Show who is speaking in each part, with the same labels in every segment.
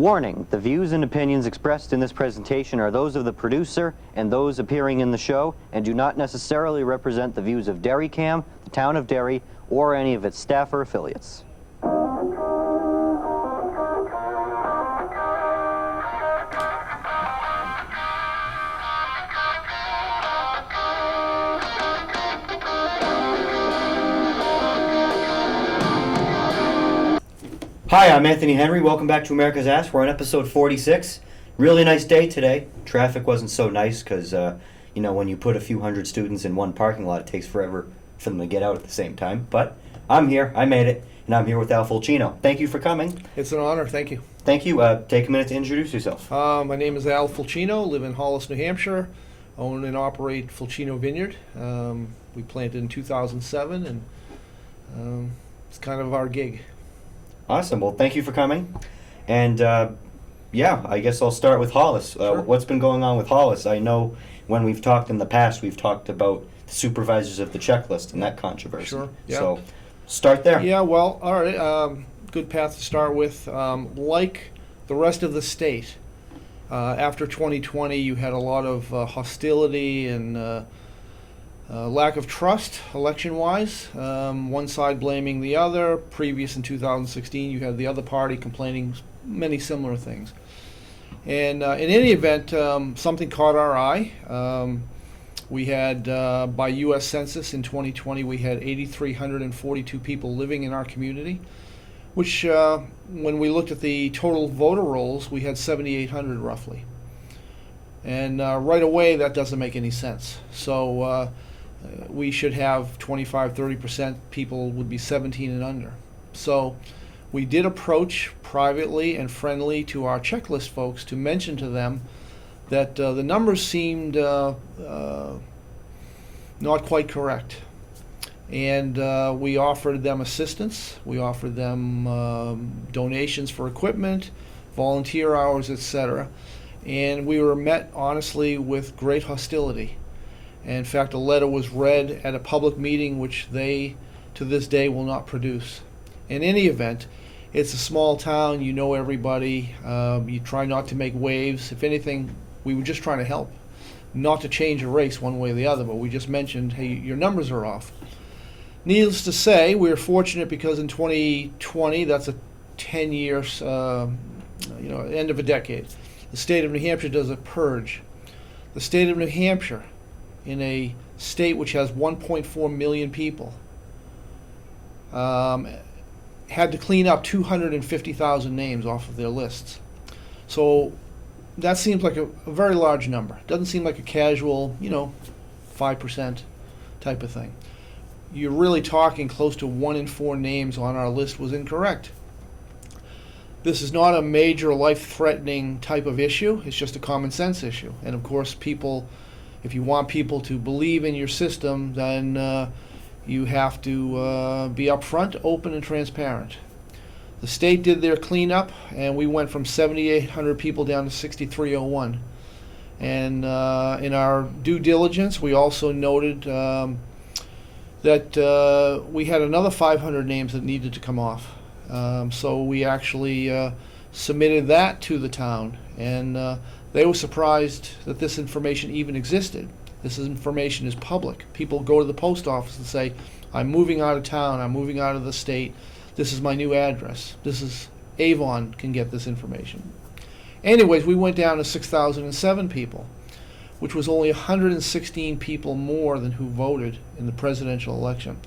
Speaker 1: Warning, the views and opinions expressed in this presentation are those of the producer and those appearing in the show and do not necessarily represent the views of DerryCam, the Town of Derry, or any of its staff or affiliates. Hi, I'm Anthony Henry. Welcome back to America's Ass. We're on episode 46. Really nice day today. Traffic wasn't so nice because, when you put a few hundred students in one parking lot, it takes forever for them to get out at the same time. But I'm here. I made it. And I'm here with Al Fulchino. Thank you for coming.
Speaker 2: It's an honor. Thank you.
Speaker 1: Thank you. Take a minute to introduce yourself.
Speaker 2: My name is Al Fulchino. Live in Hollis, New Hampshire. Own and operate Fulchino Vineyard. We planted in 2007, and it's kind of our gig.
Speaker 1: Awesome. Well, thank you for coming. And, I guess I'll start with Hollis.
Speaker 2: Sure.
Speaker 1: What's been going on with Hollis? I know when we've talked in the past, we've talked about the supervisors of the checklist and that controversy.
Speaker 2: Sure, yeah.
Speaker 1: So, start there.
Speaker 2: Yeah, well, all right. Good path to start with. Like the rest of the state, after 2020, you had a lot of hostility and lack of trust election-wise, one side blaming the other. Previous in 2016, you had the other party complaining many similar things. And in any event, something caught our eye. We had, by U.S. Census in 2020, we had 8,342 people living in our community, which when we looked at the total voter rolls, we had 7,800 roughly. And right away, that doesn't make any sense. So we should have 25-30% people would be 17 and under. So we did approach privately and friendly to our checklist folks to mention to them that the numbers seemed not quite correct. And we offered them assistance. We offered them donations for equipment, volunteer hours, etc. And we were met, honestly, with great hostility. In fact, a letter was read at a public meeting which they, to this day, will not produce. In any event, it's a small town, you know everybody, you try not to make waves. If anything, we were just trying to help. Not to change a race one way or the other, but we just mentioned, hey, your numbers are off. Needless to say, we were fortunate because in 2020, that's a 10 years, end of a decade. The state of New Hampshire does a purge. The state of New Hampshire, in a state which has 1.4 million people, had to clean up 250,000 names off of their lists. So that seems like a very large number. Doesn't seem like a casual, 5% type of thing. You're really talking close to 1 in 4 names on our list was incorrect. This is not a major life-threatening type of issue. It's just a common sense issue. And of course, people, if you want people to believe in your system, then you have to be upfront, open, and transparent. The state did their cleanup, and we went from 7,800 people down to 6,301. And in our due diligence, we also noted that we had another 500 names that needed to come off. So we actually submitted that to the town, and they were surprised that this information even existed. This information is public. People go to the post office and say, I'm moving out of town, I'm moving out of the state, this is my new address. This is, Avon can get this information. Anyways, we went down to 6,007 people, which was only 116 people more than who voted in the presidential election.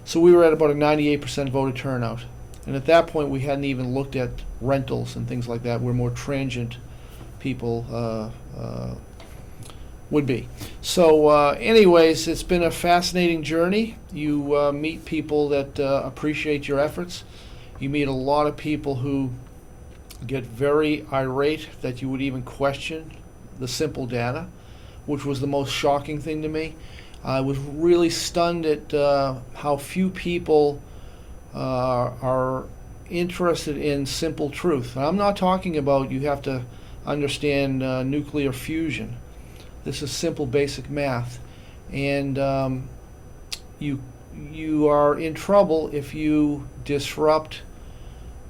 Speaker 2: So we were at about a 98% voter turnout. And at that point, we hadn't even looked at rentals and things like that, where more transient people would be. So anyways, it's been a fascinating journey. You meet people that appreciate your efforts. You meet a lot of people who get very irate that you would even question the simple data, which was the most shocking thing to me. I was really stunned at how few people are interested in simple truth. And I'm not talking about you have to understand nuclear fusion. This is simple basic math, and you are in trouble if you disrupt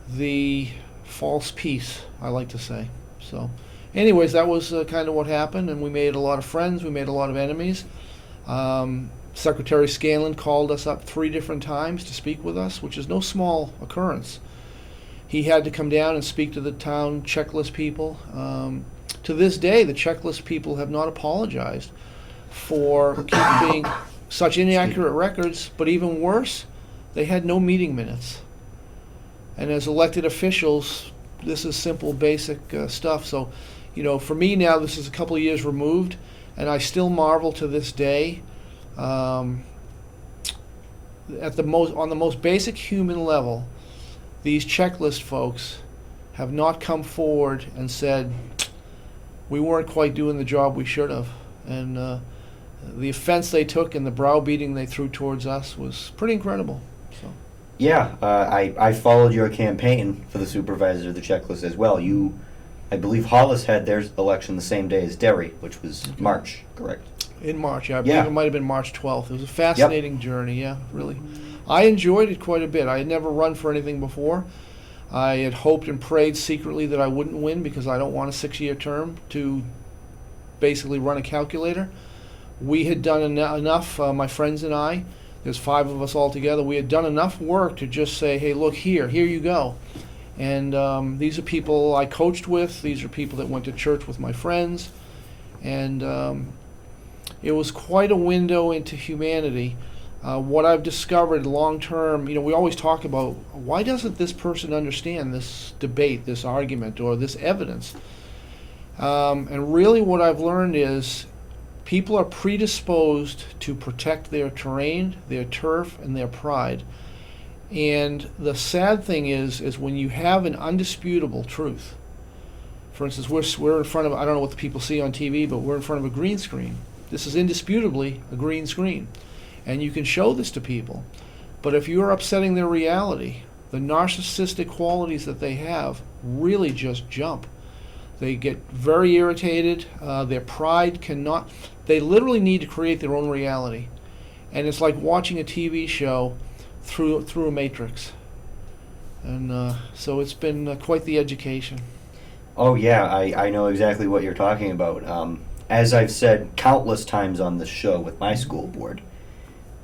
Speaker 2: the false peace, I like to say. So, anyways, that was kind of what happened, and we made a lot of friends. We made a lot of enemies. Secretary Scanlon called us up 3 different times to speak with us, which is no small occurrence. He had to come down and speak to the town checklist people. To this day, the checklist people have not apologized for keeping such inaccurate records, but even worse, they had no meeting minutes. And as elected officials, this is simple, basic stuff. So, for me now, this is a couple of years removed, and I still marvel to this day on the most basic human level, these checklist folks have not come forward and said, we weren't quite doing the job we should have. And the offense they took and the browbeating they threw towards us was pretty incredible. So.
Speaker 1: Yeah, I followed your campaign for the supervisor of the checklist as well. I believe Hollis had their election the same day as Derry, which was March, correct?
Speaker 2: In March, yeah. I believe it might have been March 12th. It was a fascinating journey, yeah, really. I enjoyed it quite a bit. I had never run for anything before. I had hoped and prayed secretly that I wouldn't win because I don't want a 6-year term to basically run a calculator. We had done enough, my friends and I, there's 5 of us all together, we had done enough work to just say, hey, look, here you go. And these are people I coached with. These are people that went to church with my friends. And it was quite a window into humanity. What I've discovered long term, we always talk about, why doesn't this person understand this debate, this argument, or this evidence? And really what I've learned is people are predisposed to protect their terrain, their turf, and their pride. And the sad thing is when you have an undisputable truth. For instance, we're in front of, I don't know what the people see on TV, but we're in front of a green screen. This is indisputably a green screen. And you can show this to people. But if you're upsetting their reality, the narcissistic qualities that they have really just jump. They get very irritated. Their pride cannot, they literally need to create their own reality. And it's like watching a TV show through a matrix. And so it's been quite the education.
Speaker 1: Oh yeah, I know exactly what you're talking about. As I've said countless times on this show with my school board,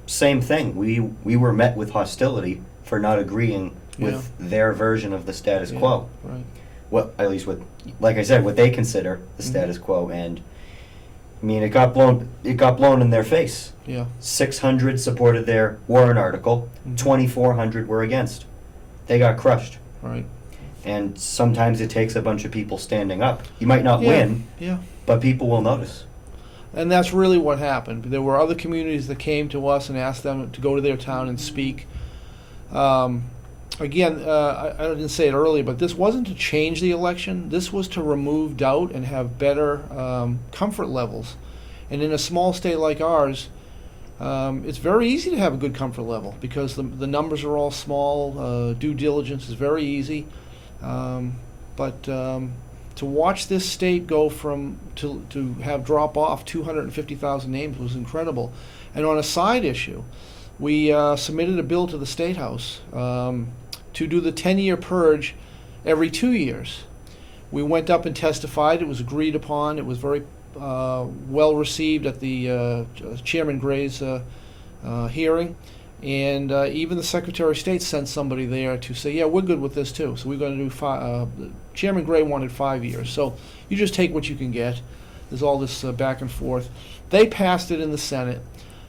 Speaker 1: same thing. We were met with hostility for not agreeing with their version of the status quo.
Speaker 2: Right.
Speaker 1: Well, at least like I said, what they consider the status quo, and I mean it got blown in their face.
Speaker 2: Yeah.
Speaker 1: 600 supported their Warren article, 2,400 were against. They got crushed.
Speaker 2: Right.
Speaker 1: And sometimes it takes a bunch of people standing up. You might not win, but people will notice.
Speaker 2: And that's really what happened. There were other communities that came to us and asked them to go to their town and speak. Again, I didn't say it earlier, but this wasn't to change the election. This was to remove doubt and have better comfort levels. And in a small state like ours, it's very easy to have a good comfort level because the numbers are all small. Due diligence is very easy. But to watch this state go to have drop off 250,000 names was incredible. And on a side issue, we submitted a bill to the State House to do the 10-year purge every 2 years. We went up and testified. It was agreed upon. It was very well received at the Chairman Gray's hearing. And even the Secretary of State sent somebody there to say, yeah, we're good with this too. So we're going to do Chairman Gray wanted 5 years. So you just take what you can get. There's all this back and forth. They passed it in the Senate.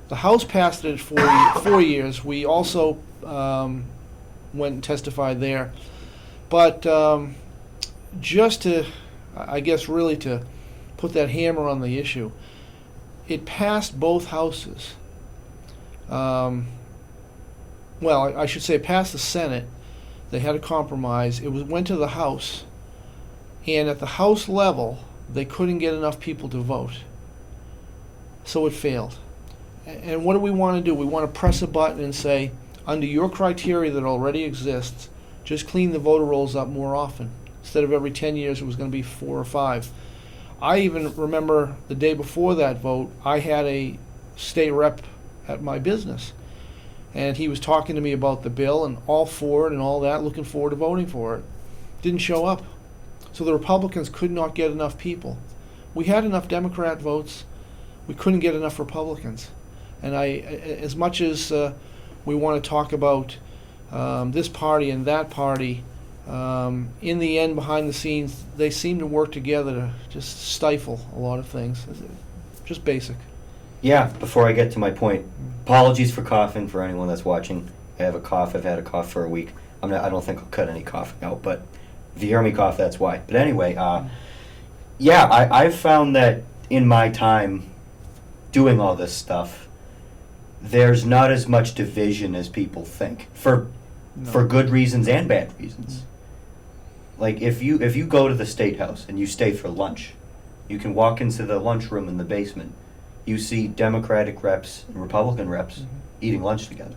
Speaker 2: The House passed it at 4 years. We also went and testified there. But just to, I guess really to put that hammer on the issue, it passed both houses. Well, I should say it passed the Senate. They had a compromise. It went to the House. And at the House level, they couldn't get enough people to vote. So it failed. And what do we want to do? We want to press a button and say, under your criteria that already exists, just clean the voter rolls up more often. Instead of every 10 years, it was going to be 4 or 5. I even remember the day before that vote, I had a state rep at my business. And he was talking to me about the bill and all for it and all that, looking forward to voting for it. didn't show up. So the Republicans could not get enough people. We had enough Democrat votes. We couldn't get enough Republicans. And as much as we want to talk about this party and that party, in the end, behind the scenes, they seem to work together to just stifle a lot of things. Just basic.
Speaker 1: Yeah, before I get to my point, apologies for coughing for anyone that's watching. I have a cough. I've had a cough for a week. I don't think I'll cut any coughing out, but if you hear me cough, that's why. But anyway, I've found that in my time doing all this stuff, there's not as much division as people think, for good reasons and bad reasons. Like if you go to the State House and you stay for lunch, you can walk into the lunchroom in the basement. You see Democratic reps and Republican reps eating lunch together.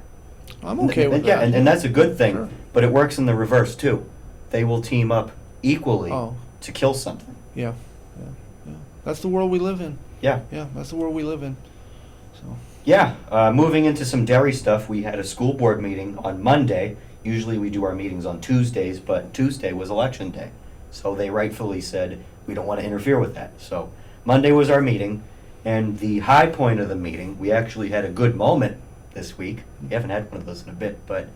Speaker 2: I'm okay with
Speaker 1: that.
Speaker 2: that.
Speaker 1: And that's a good thing,
Speaker 2: Sure.
Speaker 1: but it works in the reverse too. They will team up equally to kill something.
Speaker 2: Yeah. That's the world we live in.
Speaker 1: Yeah.
Speaker 2: Yeah, that's the world we live in. So.
Speaker 1: Yeah, moving into some dairy stuff, we had a school board meeting on Monday. Usually we do our meetings on Tuesdays, but Tuesday was election day. So they rightfully said, we don't want to interfere with that. So Monday was our meeting, and the high point of the meeting, we actually had a good moment this week. We haven't had one of those in a bit, but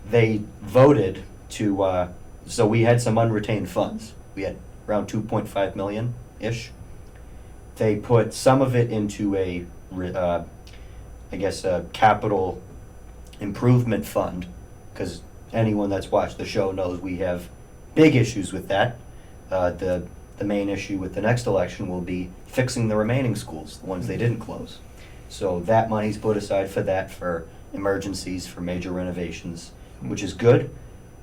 Speaker 1: they voted to, so we had some unretained funds. We had around 2.5 million-ish. They put some of it into a capital improvement fund, because anyone that's watched the show knows we have big issues with that. The main issue with the next election will be fixing the remaining schools, the ones they didn't close. So that money's put aside for that, for emergencies, for major renovations, which is good.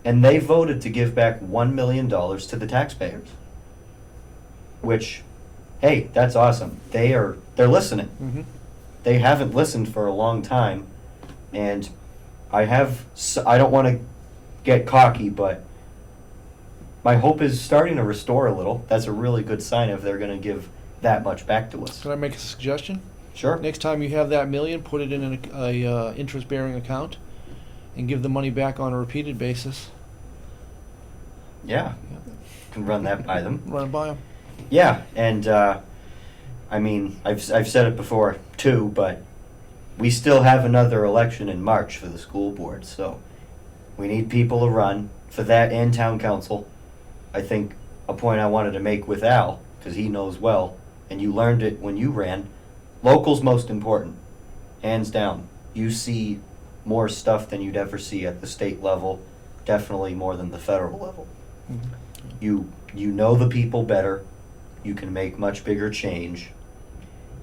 Speaker 1: And they voted to give back $1 million to the taxpayers, which, hey, that's awesome. They're listening.
Speaker 2: Mm-hmm.
Speaker 1: They haven't listened for a long time, and I don't want to get cocky, but my hope is starting to restore a little. That's a really good sign if they're going to give that much back to us.
Speaker 2: Can I make a suggestion?
Speaker 1: Sure.
Speaker 2: Next time you have that million, put it in a interest-bearing account and give the money back on a repeated basis.
Speaker 1: Yeah. Can run that by them.
Speaker 2: Run it by them.
Speaker 1: Yeah, and I've said it before too, but we still have another election in March for the school board, so we need people to run for that and town council. I think a point I wanted to make with Al, because he knows well, and you learned it when you ran, local's most important, hands down. You see more stuff than you'd ever see at the state level, definitely more than the federal level.
Speaker 2: Mm-hmm.
Speaker 1: You know the people better, you can make much bigger change,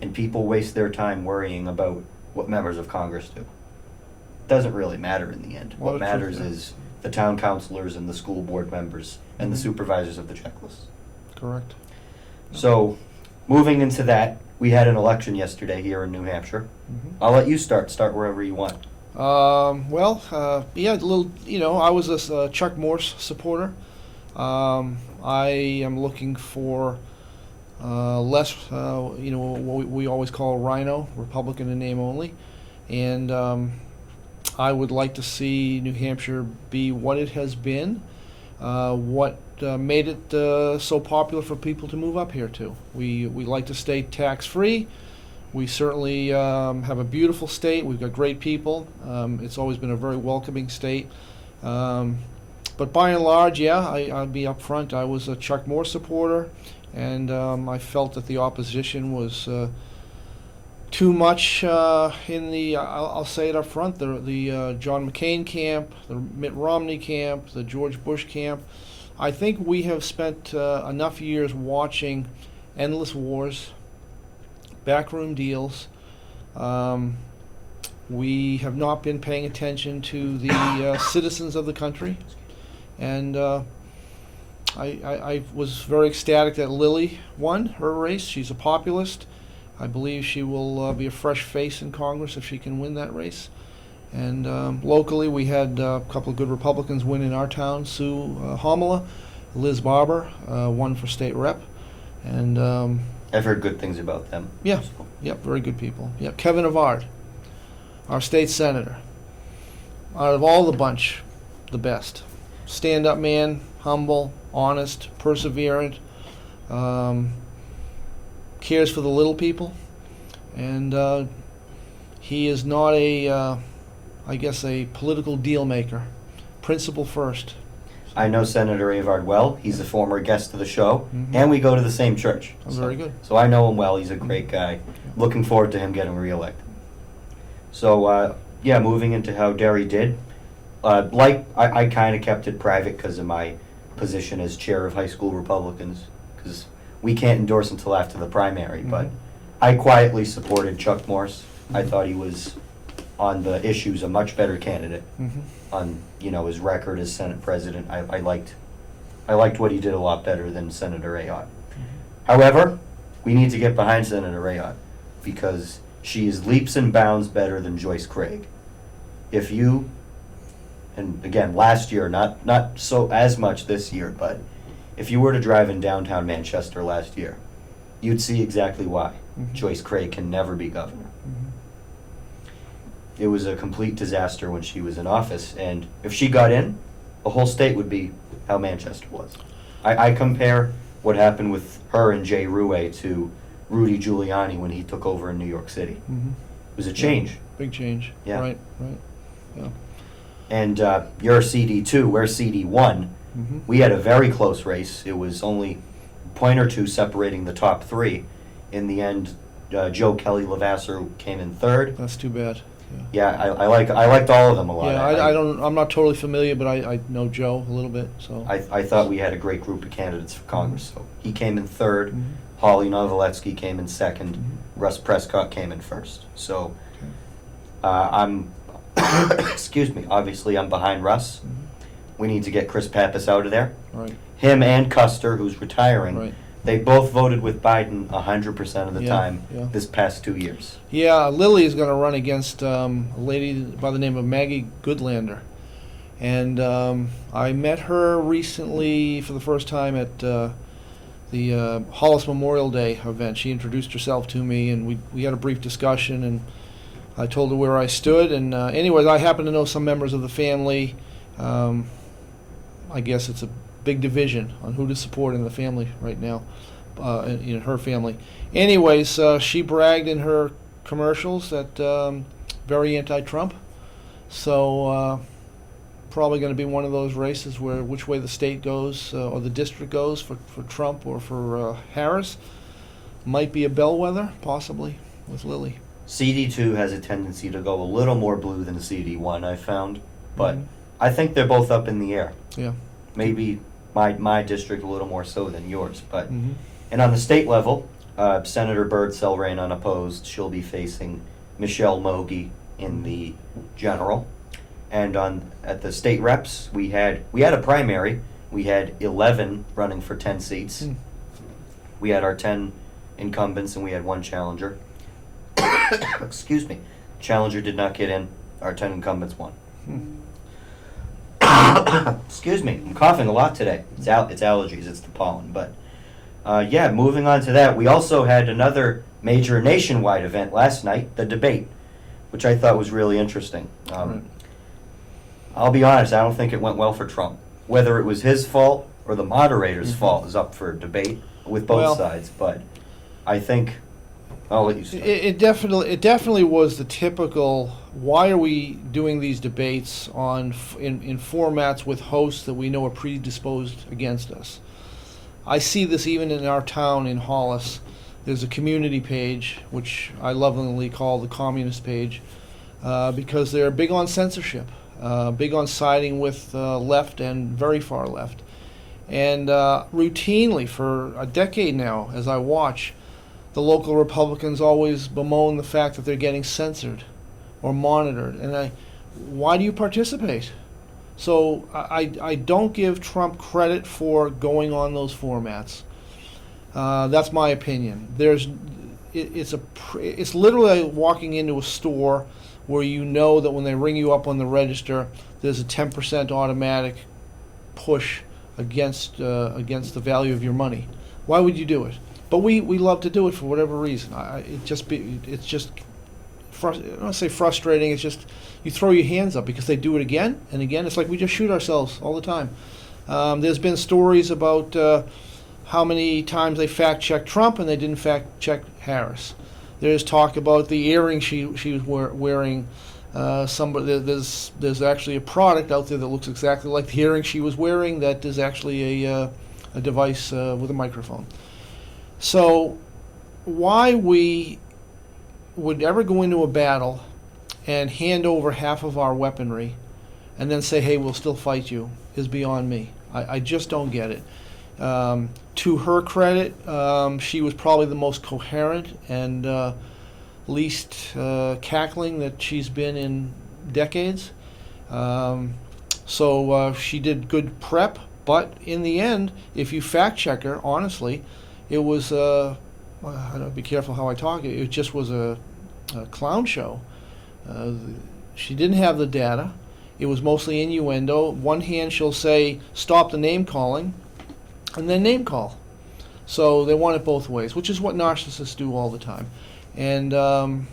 Speaker 1: and people waste their time worrying about what members of Congress do. Doesn't really matter in the end.
Speaker 2: Well,
Speaker 1: What matters is the town councilors and the school board members and the supervisors of the checklists.
Speaker 2: Correct.
Speaker 1: So, moving into that, we had an election yesterday here in New Hampshire.
Speaker 2: Mm-hmm.
Speaker 1: I'll let you start wherever you want.
Speaker 2: I was a Chuck Morse supporter. I am looking for less, what we always call Rhino, Republican in name only. And I would like to see New Hampshire be what it has been, what made it so popular for people to move up here to. We like to stay tax-free. We certainly have a beautiful state. We've got great people. It's always been a very welcoming state. But by and large, I'll be up front. I was a Chuck Morse supporter, and I felt that the opposition was too much in the, I'll say it up front, the John McCain camp, the Mitt Romney camp, the George Bush camp. I think we have spent enough years watching endless wars, backroom deals. We have not been paying attention to the citizens of the country. And I was very ecstatic that Lily won her race. She's a populist. I believe she will be a fresh face in Congress if she can win that race. And locally, we had a couple of good Republicans win in our town. Sue Homila, Liz Barber won for state rep. And
Speaker 1: I've heard good things about them.
Speaker 2: yeah,
Speaker 1: So.
Speaker 2: yep, very good people. Yep, Kevin Avard, our state senator. Out of all the bunch, the best. stand-up man, humble, honest, perseverant, cares for the little people, and he is not I guess, a political deal maker. Principle first.
Speaker 1: I know Senator Avard well. He's a former guest of the show,
Speaker 2: Mhm.
Speaker 1: and we go to the same church.
Speaker 2: Oh, very good.
Speaker 1: So I know him well. He's a great guy. Looking forward to him getting reelected. So, yeah, moving into how Derry did. I kind of kept it private because of my position as chair of high school Republicans, because we can't endorse until after the primary. But
Speaker 2: Mhm.
Speaker 1: I quietly supported Chuck Morse. I thought he was, on the issues, a much better candidate.
Speaker 2: Mhm.
Speaker 1: On his record as Senate President, I liked what he did a lot better than Senator Ayotte. However, we need to get behind Senator Ayotte because she is leaps and bounds better than Joyce Craig. If you, and again, last year, not so as much this year, but if you were to drive in downtown Manchester last year, you'd see exactly why
Speaker 2: Mhm.
Speaker 1: Joyce Craig can never be governor.
Speaker 2: Mhm.
Speaker 1: It was a complete disaster when she was in office, and if she got in, the whole state would be how Manchester was. I compare what happened with her and Jay Rouet to Rudy Giuliani when he took over in New York City.
Speaker 2: Mhm.
Speaker 1: It was a change.
Speaker 2: Big change.
Speaker 1: Yeah.
Speaker 2: Right. Yeah.
Speaker 1: And you're CD2, we're CD1.
Speaker 2: Mhm.
Speaker 1: We had a very close race. It was only a point or two separating the top three. In the end, Joe Kelly Levasseur came in third.
Speaker 2: That's too bad.
Speaker 1: Yeah, I liked all of them a lot.
Speaker 2: Yeah, I don't. I'm not totally familiar, but I know Joe a little bit. So.
Speaker 1: I thought we had a great group of candidates for Congress. So he came in third.
Speaker 2: Mhm.
Speaker 1: Holly Novoletsky came in second.
Speaker 2: Mhm.
Speaker 1: Russ Prescott came in first. So I'm, excuse me, obviously I'm behind Russ.
Speaker 2: Mhm.
Speaker 1: We need to get Chris Pappas out of there.
Speaker 2: Right.
Speaker 1: Him and Custer, who's retiring,
Speaker 2: Right.
Speaker 1: they both voted with Biden 100% of the
Speaker 2: Yeah,
Speaker 1: time
Speaker 2: yeah.
Speaker 1: this past 2 years.
Speaker 2: Yeah, Lily is going to run against a lady by the name of Maggie Goodlander. And I met her recently for the first time at the Hollis Memorial Day event. She introduced herself to me, and we had a brief discussion, and I told her where I stood. And anyways, I happen to know some members of the family. I guess it's a big division on who to support in the family right now, in her family. Anyways, she bragged in her commercials that very anti-Trump. So probably going to be one of those races where which way the state goes or the district goes for Trump or for Harris. Might be a bellwether, possibly, with Lily.
Speaker 1: CD2 has a tendency to go a little more blue than CD1, I found. But
Speaker 2: Mhm.
Speaker 1: I think they're both up in the air.
Speaker 2: Yeah.
Speaker 1: Maybe my district a little more so than yours. But
Speaker 2: Hmm.
Speaker 1: And on the state level, Senator Birdsell ran unopposed. She'll be facing Michelle Mogi in the general. And at the state reps, we had a primary. We had 11 running for 10 seats.
Speaker 2: Hmm.
Speaker 1: We had our 10 incumbents, and we had one challenger. Excuse me. Challenger did not get in. Our 10 incumbents won. Excuse me. I'm coughing a lot today. It's allergies. It's the pollen. But yeah, moving on to that, we also had another major nationwide event last night, the debate, which I thought was really interesting.
Speaker 2: Right.
Speaker 1: I'll be honest, I don't think it went well for Trump. Whether it was his fault or the moderator's fault is up for debate with both
Speaker 2: Well,
Speaker 1: sides. But I think I'll let you start.
Speaker 2: It definitely was the typical. Why are we doing these debates in formats with hosts that we know are predisposed against us? I see this even in our town in Hollis. There's a community page, which I lovingly call the communist page, because they're big on censorship, big on siding with left and very far left. And routinely, for a decade now, as I watch, the local Republicans always bemoan the fact that they're getting censored or monitored. And why do you participate? So I don't give Trump credit for going on those formats. That's my opinion. It's literally like walking into a store where you know that when they ring you up on the register, there's a 10% automatic push against the value of your money. Why would you do it? But we love to do it for whatever reason. It's just I don't want to say frustrating. It's just you throw your hands up because they do it again and again. It's like we just shoot ourselves all the time. There's been stories about how many times they fact-checked Trump and they didn't fact-check Harris. There's talk about the earring she was wearing. There's actually a product out there that looks exactly like the earring she was wearing. That is actually a device with a microphone. So why we would ever go into a battle and hand over half of our weaponry and then say, hey, we'll still fight you, is beyond me. I just don't get it. To her credit, she was probably the most coherent and least cackling that she's been in decades. So she did good prep, but in the end, if you fact check her, honestly, it was, I don't know, be careful how I talk, it just was a clown show. She didn't have the data. It was mostly innuendo. One hand she'll say, stop the name calling, and then name call. So they want it both ways, which is what narcissists do all the time. And a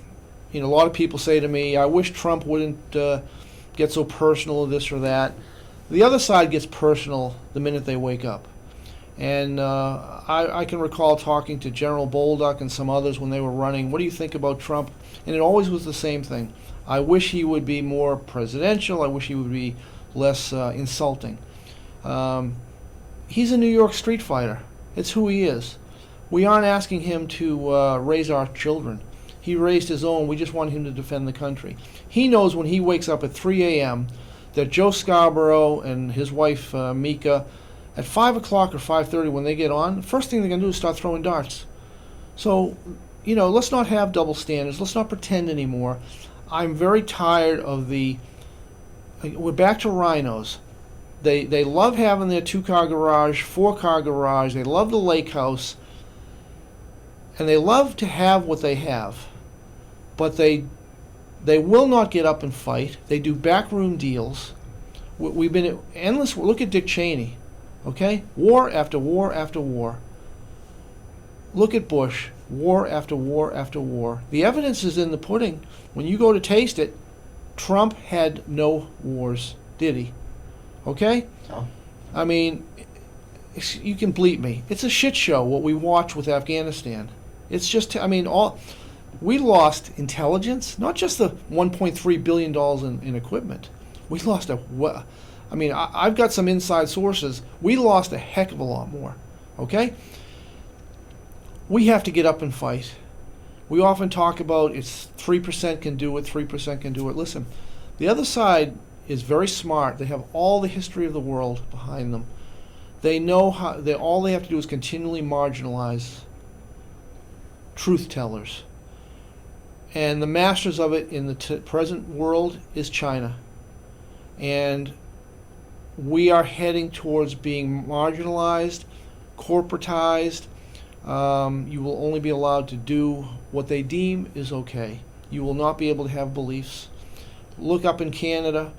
Speaker 2: lot of people say to me, I wish Trump wouldn't get so personal or this or that. The other side gets personal the minute they wake up. And I can recall talking to General Bolduc and some others when they were running, what do you think about Trump? And it always was the same thing. I wish he would be more presidential. I wish he would be less insulting. He's a New York street fighter. It's who he is. We aren't asking him to raise our children. He raised his own. We just want him to defend the country. He knows when he wakes up at 3 a.m. that Joe Scarborough and his wife Mika, at 5 o'clock or 5:30 when they get on, the first thing they're going to do is start throwing darts. So, let's not have double standards. Let's not pretend anymore. I'm very tired of we're back to rhinos. They love having their 2-car garage, 4-car garage. They love the lake house. And they love to have what they have. But they will not get up and fight. They do backroom deals. We've been at endless. Look at Dick Cheney. Okay? War after war after war. Look at Bush. War after war after war. The evidence is in the pudding. When you go to taste it, Trump had no wars, did he? Okay?
Speaker 1: No.
Speaker 2: I mean, you can bleep me. It's a shit show what we watch with Afghanistan. It's just, we lost intelligence, not just the $1.3 billion in equipment. We lost I've got some inside sources. We lost a heck of a lot more, okay? We have to get up and fight. We often talk about it's 3% can do it, 3% can do it. Listen, the other side is very smart. They have all the history of the world behind them. They know all they have to do is continually marginalize truth tellers. And the masters of it in the present world is China. And we are heading towards being marginalized, corporatized. You will only be allowed to do what they deem is okay. You will not be able to have beliefs. Look up in Canada.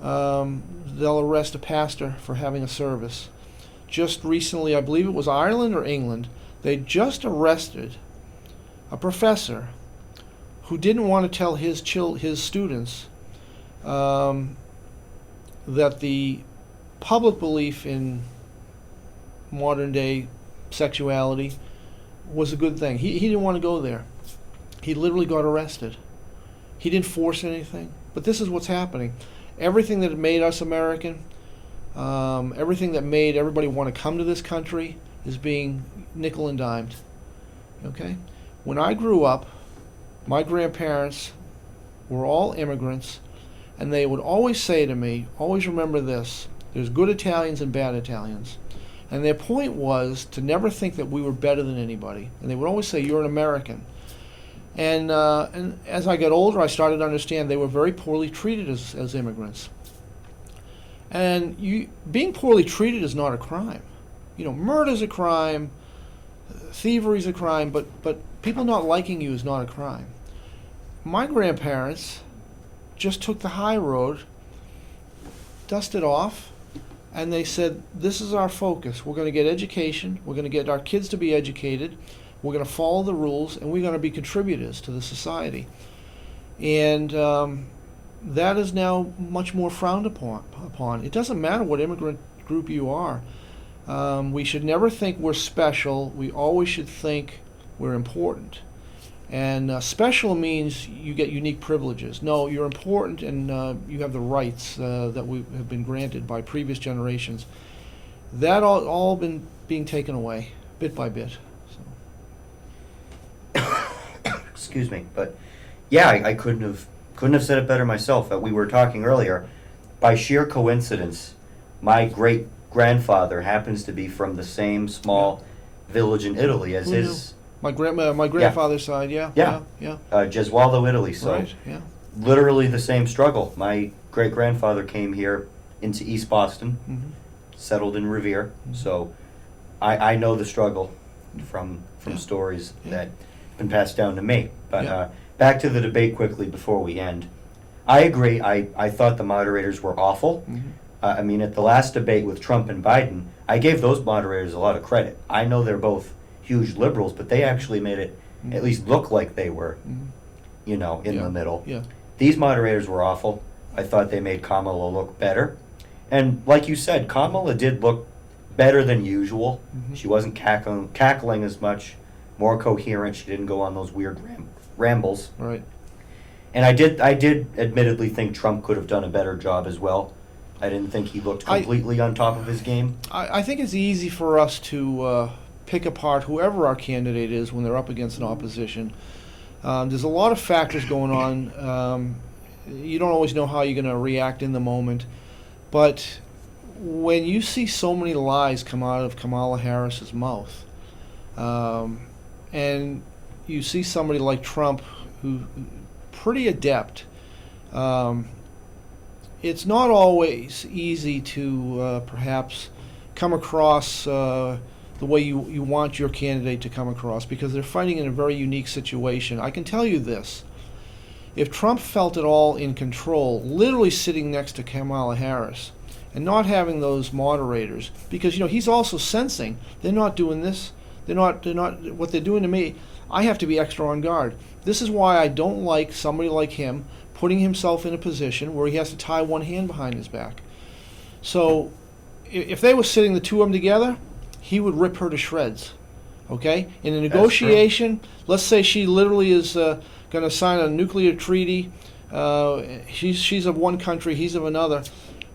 Speaker 2: They'll arrest a pastor for having a service. Just recently, I believe it was Ireland or England, they just arrested a professor who didn't want to tell his students that the public belief in modern day sexuality was a good thing. He didn't want to go there. He literally got arrested. He didn't force anything. But this is what's happening. Everything that made us American, everything that made everybody want to come to this country is being nickel and dimed. Okay? When I grew up, my grandparents were all immigrants, and they would always say to me, always remember this, there's good Italians and bad Italians. And their point was to never think that we were better than anybody. And they would always say, you're an American. And as I got older, I started to understand they were very poorly treated as immigrants. And being poorly treated is not a crime. Murder's a crime, thievery's a crime, but people not liking you is not a crime. My grandparents just took the high road, dusted off, and they said, this is our focus. We're going to get education. We're going to get our kids to be educated. We're going to follow the rules, and we're going to be contributors to the society. And that is now much more frowned upon. It doesn't matter what immigrant group you are. We should never think we're special. We always should think we're important. And special means you get unique privileges. No, you're important, and you have the rights that we have been granted by previous generations. That all been being taken away bit by bit. So.
Speaker 1: Excuse me, but yeah, I couldn't have said it better myself. We were talking earlier. By sheer coincidence, my great grandfather happens to be from the same small village in Italy as
Speaker 2: Who
Speaker 1: his.
Speaker 2: My grandfather's side, yeah.
Speaker 1: Gesualdo, Italy. So
Speaker 2: Right, yeah.
Speaker 1: literally the same struggle. My great grandfather came here into East Boston,
Speaker 2: Mm-hmm.
Speaker 1: settled in Revere.
Speaker 2: Mhm.
Speaker 1: So I know the struggle from
Speaker 2: Yeah.
Speaker 1: stories
Speaker 2: Yeah.
Speaker 1: that have been passed down to me. But
Speaker 2: Yeah.
Speaker 1: back to the debate quickly before we end. I agree. I thought the moderators were awful.
Speaker 2: Mm-hmm.
Speaker 1: I mean, at the last debate with Trump and Biden, I gave those moderators a lot of credit. I know they're both huge liberals, but they actually made it at least look like they were,
Speaker 2: Mm-hmm.
Speaker 1: in
Speaker 2: Yeah.
Speaker 1: the middle.
Speaker 2: Yeah.
Speaker 1: These moderators were awful. I thought they made Kamala look better. And like you said, Kamala did look better than usual.
Speaker 2: Mhm.
Speaker 1: She wasn't cackling as much, more coherent. She didn't go on those weird rambles.
Speaker 2: Right.
Speaker 1: And I did admittedly think Trump could have done a better job as well. I didn't think he looked completely on top of his game.
Speaker 2: I think it's easy for us to pick apart whoever our candidate is when they're up against an opposition. There's a lot of factors going on. You don't always know how you're going to react in the moment. But when you see so many lies come out of Kamala Harris's mouth, and you see somebody like Trump, who pretty adept, it's not always easy to perhaps come across the way you want your candidate to come across, because they're fighting in a very unique situation. I can tell you this. If Trump felt at all in control, literally sitting next to Kamala Harris, and not having those moderators, because he's also sensing they're not doing this, they're not what they're doing to me. I have to be extra on guard. This is why I don't like somebody like him putting himself in a position where he has to tie one hand behind his back. So if they were sitting the two of them together, he would rip her to shreds. Okay? In a negotiation, let's say she literally is going to sign a nuclear treaty. She's of one country, he's of another.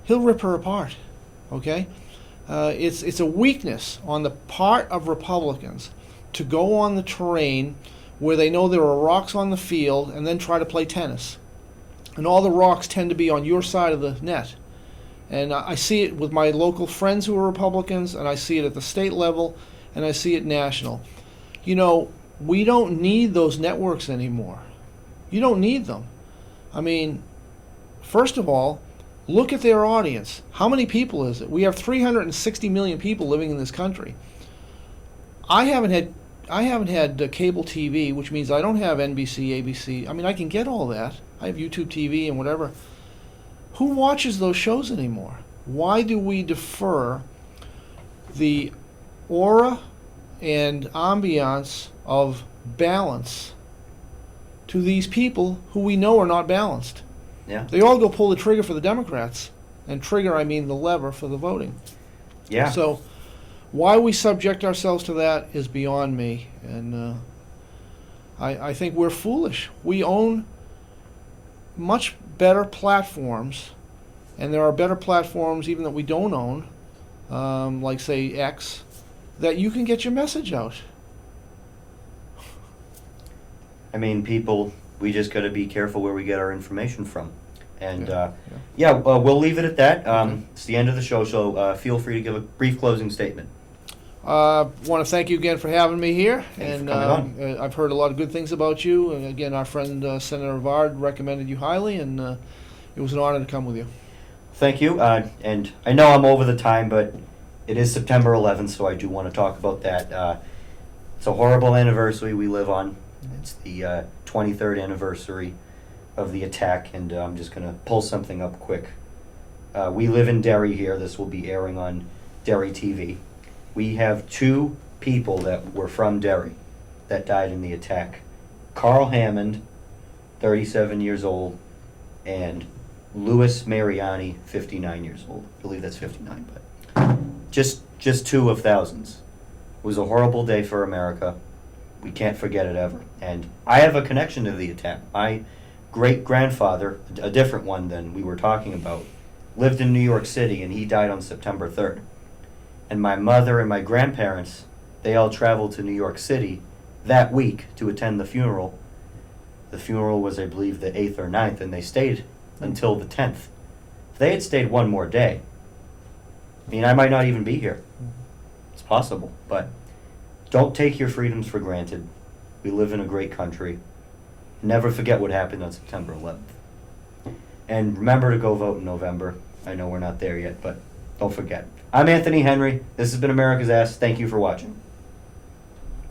Speaker 2: He'll rip her apart. Okay? It's a weakness on the part of Republicans to go on the terrain where they know there are rocks on the field and then try to play tennis. And all the rocks tend to be on your side of the net. And I see it with my local friends who are Republicans, and I see it at the state level, and I see it national. We don't need those networks anymore. You don't need them. I mean, first of all, look at their audience. How many people is it? We have 360 million people living in this country. I haven't had cable TV, which means I don't have NBC, ABC. I mean, I can get all that. I have YouTube TV and whatever. Who watches those shows anymore? Why do we defer the aura and ambiance of balance to these people who we know are not balanced?
Speaker 1: Yeah.
Speaker 2: They all go pull the trigger for the Democrats. And trigger, I mean the lever for the voting.
Speaker 1: Yeah.
Speaker 2: So why we subject ourselves to that is beyond me. And I think we're foolish. We own much better platforms, and there are better platforms even that we don't own, like, say, X, that you can get your message out.
Speaker 1: I mean, we just got to be careful where we get our information from. And
Speaker 2: Yeah.
Speaker 1: we'll leave it at that.
Speaker 2: Okay.
Speaker 1: It's the end of the show, so feel free to give a brief closing statement.
Speaker 2: Want to thank you again for having me here.
Speaker 1: Thanks
Speaker 2: And
Speaker 1: for coming on.
Speaker 2: I've heard a lot of good things about you. And again, our friend Senator Vard recommended you highly, and it was an honor to come with you.
Speaker 1: Thank you. And I know I'm over the time, but it is September 11th, so I do want to talk about that. It's a horrible anniversary we live on. It's the 23rd anniversary of the attack, and I'm just going to pull something up quick. We live in Derry here. This will be airing on Derry TV. We have two people that were from Derry that died in the attack. Carl Hammond 37 years old, and Louis Mariani, 59 years old. I believe that's 59, but just two of thousands. It was a horrible day for America. We can't forget it ever. And I have a connection to the attack. My great-grandfather, a different one than we were talking about, lived in New York City, and he died on September 3rd. And my mother and my grandparents, they all traveled to New York City that week to attend the funeral. The funeral was, I believe, the 8th or 9th, and they stayed until the 10th. If they had stayed one more day, I mean, I might not even be here. It's possible, but don't take your freedoms for granted. We live in a great country. Never forget what happened on September 11th. And remember to go vote in November. I know we're not there yet, but don't forget. I'm Anthony Henry. This has been America's Ass. Thank you for watching.